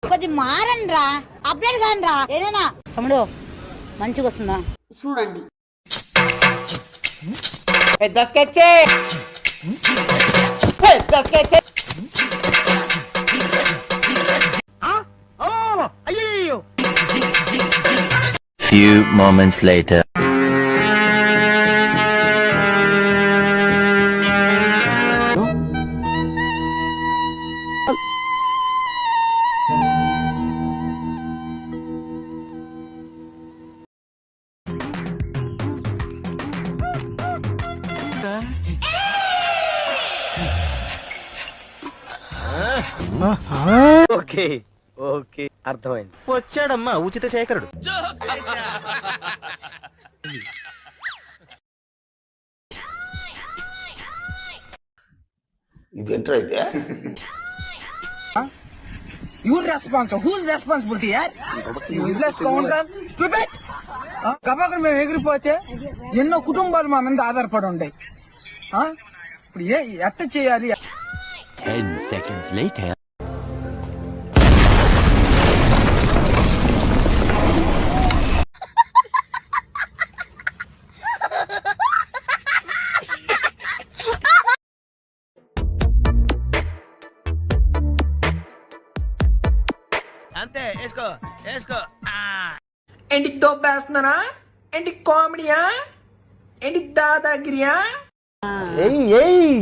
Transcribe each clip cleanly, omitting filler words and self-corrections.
కొంచెం మారండి రా, అప్డేట్ కాని రా ఏదైనా. తమ్ముడు మంచిగా వస్తుందా చూడండి. పెద్ద స్కెచ్ పెద్ద sketch. Few moments later. Okay okay అర్థమైంది. వచ్చాడమ్మా ఉచిత శేఖరుడు. ఇదేంట్రా అయితే? Your response. Whose responsibility, yaar? Useless scoundrel. Stupid. గబాకర్ మేము ఎగిరిపోతే ఎన్నో కుటుంబాలు మా మీద ఆధారపడి ఉంటాయి. ఇప్పుడు ఎట్ట చేయాలి? 10 seconds later. అంతే వేసుకో వేసుకో. ఏంటి దోపేస్తున్నారా? ఏంటి కామెడీయా? ఏంటి దాదాగిరియా? ఏయ్ ఏయ్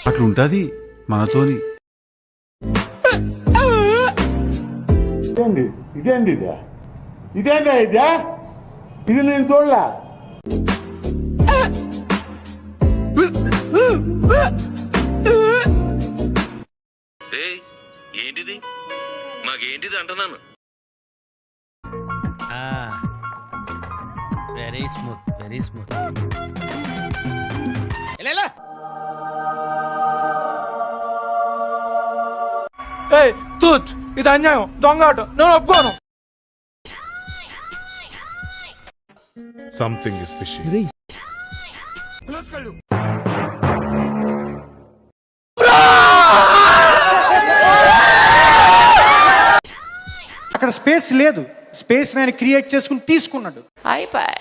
అట్లుంటది మనతోని. ఇదేంది ఇదేంది ఇదే ఇదేందా ఇదే? ఇది నేను చూడలే. ఏంటిది మాకేంటిది అంటున్నాను. Very smooth very smooth. తూచ్ ఇది అన్యాయం, దొంగ ఆట, నేను ఒప్పుకోను. Something is fishy. అక్కడ స్పేస్ లేదు, స్పేస్ నేను క్రియేట్ చేసుకుని తీసుకున్నాడు. అయిపోయి